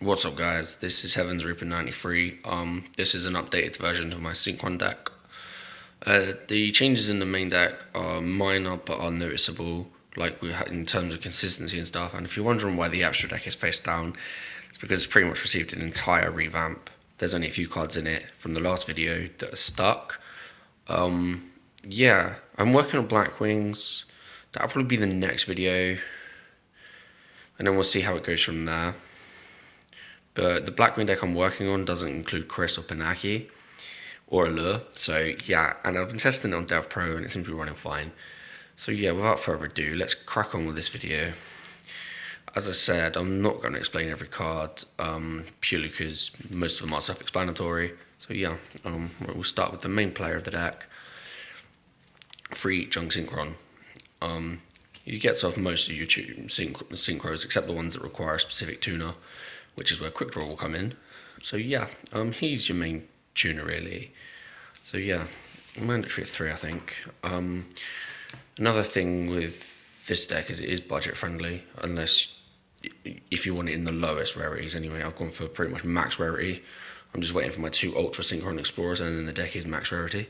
What's up, guys? This is Heaven's Reaper 93. This is an updated version of my synchron deck. The changes in the main deck are minor but are noticeable, like we had in terms of consistency and stuff. And if you're wondering why the actual deck is face down, it's because it's pretty much received an entire revamp. There's only a few cards in it from the last video that are stuck. Yeah, I'm working on Black Wings. That'll probably be the next video, and then we'll see how it goes from there. But the Blackwing deck I'm working on doesn't include Chris or Panaki or Allure. So yeah, and I've been testing it on Dev Pro and it seems to be running fine. So yeah, without further ado, let's crack on with this video. As I said, I'm not going to explain every card, purely because most of them are self-explanatory. So yeah, we'll start with the main player of the deck, Free Junk Synchron. You get off most of your synchros except the ones that require a specific tuner, which is where Quick Draw will come in. So yeah, he's your main tuner really. So yeah, mandatory 3 I think. Another thing with this deck is it is budget friendly, unless if you want it in the lowest rarities anyway. I've gone for pretty much max rarity. I'm just waiting for my 2 Ultra Synchron Explorers and then the deck is max rarity.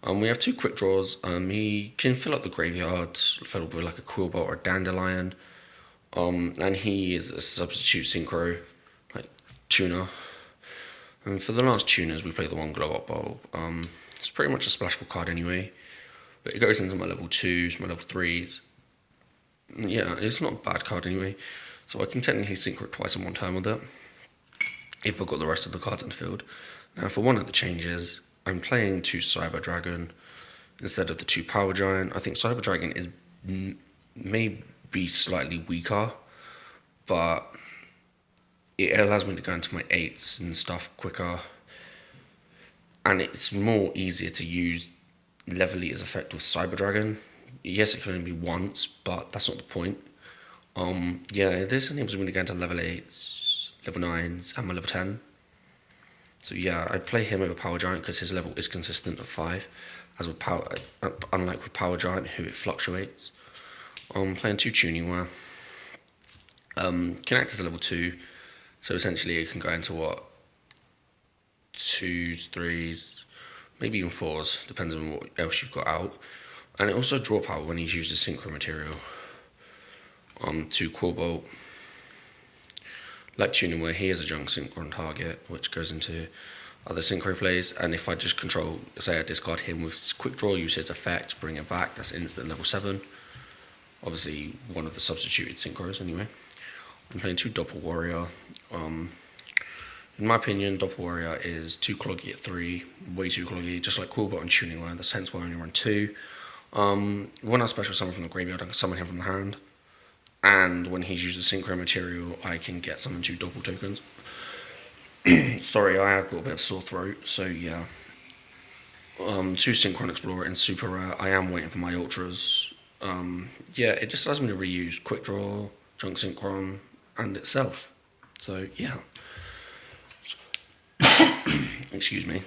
We have 2 quick draws. He can fill up the graveyard, filled with like a Quillbolt or a Dandelion. And he is a substitute synchro, like tuner. And for the last tuners, we play the 1 Glow Up Bulb. It's pretty much a splashable card anyway, but it goes into my level 2s, my level 3s. Yeah, it's not a bad card anyway, so I can technically synchro it twice in one turn with it, if I've got the rest of the cards in the field. Now for one of the changes, I'm playing 2 Cyber Dragon instead of the 2 Power Giant. I think Cyber Dragon is maybe slightly weaker, but it allows me to go into my 8s and stuff quicker, and it's more easier to use Level Eater's effect with Cyber Dragon. Yes, it can only be once, but that's not the point. Yeah, this enables me to go into level 8s, level 9s, and my level 10. So yeah, I'd play him over Power Giant because his level is consistent at 5, as with unlike with Power Giant, who it fluctuates. I'm playing 2 Tuning Wear. Can act as a level 2, so essentially it can go into what, 2s, 3s, maybe even 4s, depends on what else you've got out. And it also draw power when he's used a synchro material. 2 Quillbolt. Like Tuning Where he is a junk synchron target, which goes into other synchro plays, and if I just control, say I discard him with Quick Draw, use his effect, bring it back, that's instant level 7. Obviously one of the substituted synchros anyway. I'm playing 2 Doppel Warrior. In my opinion, Doppel Warrior is too cloggy at 3, way too cloggy, just like Quillbot and Tuning Wire. That's hence why I only run 2. When I special summon from the graveyard, I can summon him from the hand, and when he's used a synchro material, I can get summon 2 Doppel tokens. Sorry, I have got a bit of sore throat, so yeah. 2 Synchron Explorer and Super Rare. I am waiting for my Ultras. Yeah, it just allows me to reuse Quick Draw, Junk Synchron, and itself. So yeah. Excuse me.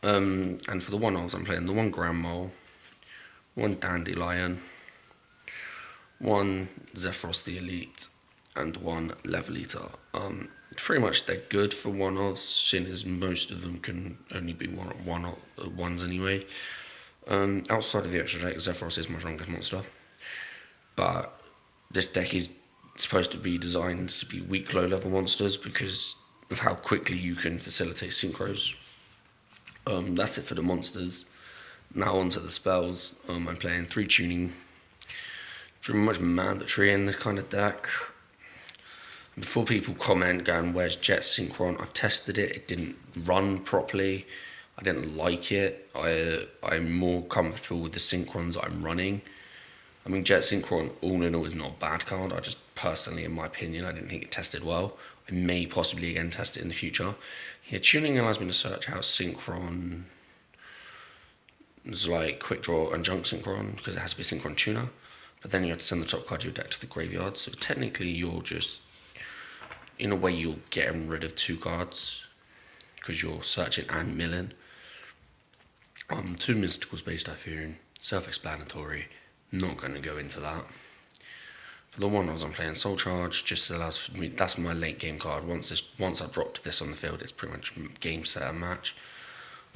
And for the 1-Ols, I'm playing the 1 Grand Mole, 1 Dandelion, 1 Zephyros the Elite, and 1 Level Eater. Pretty much they're good for 1-Offs, seeing as most of them can only be ones anyway. Outside of the extra deck, Zephyros is my strongest monster, but this deck is supposed to be designed to be weak low level monsters because of how quickly you can facilitate synchros. That's it for the monsters. Now on to the spells. I'm playing 3 Tuning. Pretty much mandatory in this kind of deck. Before people comment going, where's Jet Synchron? I've tested it, it didn't run properly. I didn't like it. I'm more comfortable with the Synchrons that I'm running. I mean, Jet Synchron, all in all, is not a bad card. I just personally, in my opinion, I didn't think it tested well. I may possibly again test it in the future. Yeah, tuning allows me to search out Synchron. It's like Quick Draw and Junk Synchron, because it has to be Synchron tuner. But then you have to send the top card of your deck to the graveyard. So technically, you're just, in a way, you're getting rid of 2 cards, because you're searching and milling. 2 Mystical Space Typhoon, self-explanatory. Not going to go into that. For the one I'm playing Soul Charge, just allows me, that's my late game card. Once I dropped this on the field, it's pretty much game, set, and match.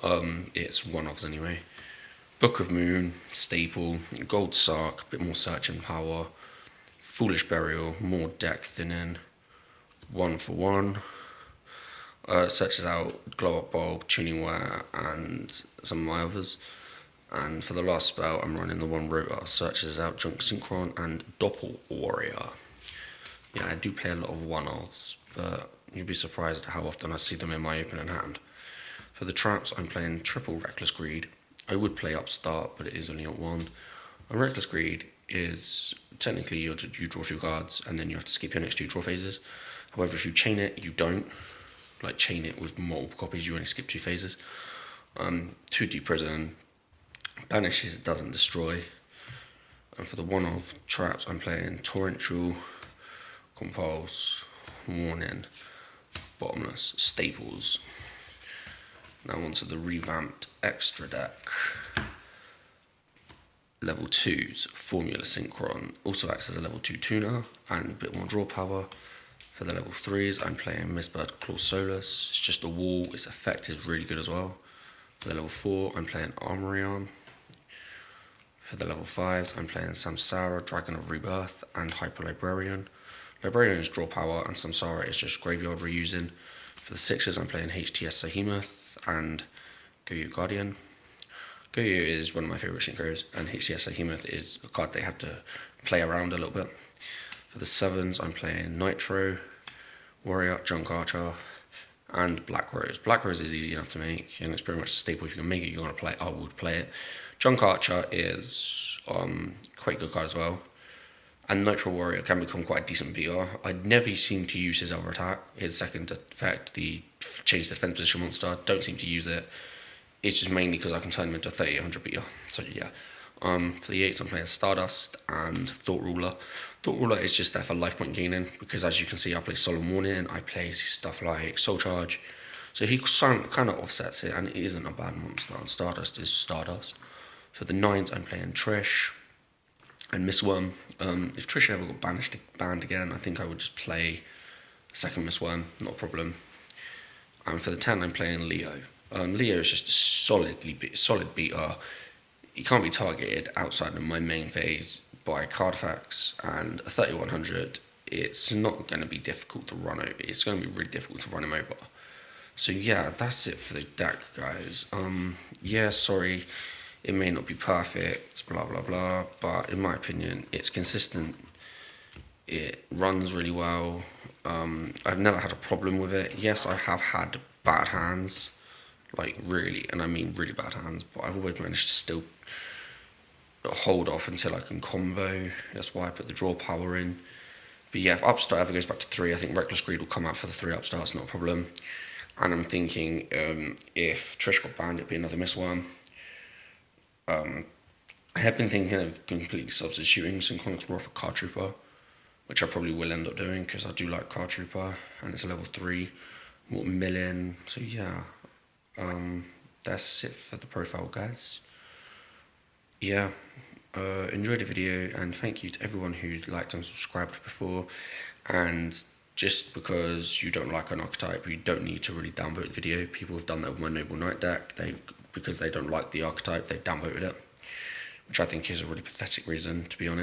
It's one-offs anyway. Book of Moon, staple. Gold Sark, a bit more searching power. Foolish Burial, more deck thinning. 1-for-1. Searches out Glow Up Bulb, Tuning Wear, and some of my others. And for the last spell, I'm running the one rotor, searches out Junk Synchron and Doppel Warrior. Yeah, I do play a lot of one-offs, but you'd be surprised at how often I see them in my opening hand. For the traps, I'm playing triple Reckless Greed. I would play Upstart, but it is only at 1. And Reckless Greed is technically you draw 2 cards, and then you have to skip your next 2 draw phases. However, if you chain it, you don't. Like chain it with multiple copies, you only skip 2 phases. 2 Deep Prison. Banishes, doesn't destroy. And for the one-off traps, I'm playing Torrential, Compulse, Warning, Bottomless, Staples. Now onto the revamped extra deck. Level 2's Formula Synchron also acts as a level 2 tuner and a bit more draw power. For the level 3's, I'm playing Mistbird Claw Solus. It's just a wall, its effect is really good as well. For the level 4, I'm playing Armorion. For the level 5s, I'm playing Samsara, Dragon of Rebirth, and Hyper Librarian. Librarian is draw power, and Samsara is just graveyard reusing. For the 6s, I'm playing HTS Behemoth and Yugioh Guardian. Yugioh is one of my favourite synchros, and HTS Behemoth is a card they had to play around a little bit. For the 7s, I'm playing Nitro, Warrior, Junk Archer, and Black Rose. Black Rose is easy enough to make, and it's pretty much a staple. If you can make it, you're going to play it. I would play it. Junk Archer is quite a good card as well. And Nitro Warrior can become quite a decent beater. I never seem to use his other attack, his second effect, the change defense position monster. Don't seem to use it. It's just mainly because I can turn him into a 3800 beater. So yeah. For the 8s, I'm playing Stardust and Thought Ruler. Thought Ruler is just there for life point gaining, because as you can see, I play Solemn Warning, I play stuff like Soul Charge. So he kind of offsets it, and it isn't a bad monster. And Stardust is Stardust. For the 9s, I'm playing Trish and Miss Worm. If Trish ever got banned again, I think I would just play a second Miss Worm, not a problem. And for the 10, I'm playing Leo. Leo is just a solid beater. He can't be targeted outside of my main phase by card effects, and a 3100, it's not going to be difficult to run over. It's going to be really difficult to run him over. So yeah, that's it for the deck, guys. Yeah, sorry, it may not be perfect, blah blah blah, but in my opinion, it's consistent. It runs really well. I've never had a problem with it. Yes, I have had bad hands, like really, and I mean really bad hands, but I've always managed to still hold off until I can combo. That's why I put the draw power in. But yeah, if Upstart ever goes back to 3, I think Reckless Greed will come out for the 3 Upstarts, not a problem. And I'm thinking if Trish got banned, it'd be another Miss Worm. I have been thinking of completely substituting Synchronics Raw for Card Trooper, which I probably will end up doing because I do like Card Trooper, and it's a level 3, more milling. So yeah, that's it for the profile, guys. Yeah, enjoyed the video, and thank you to everyone who liked and subscribed before. And just because you don't like an archetype, you don't need to really downvote the video. People have done that with my Noble Knight deck. Because they don't like the archetype, they downvoted it, which I think is a really pathetic reason, to be honest.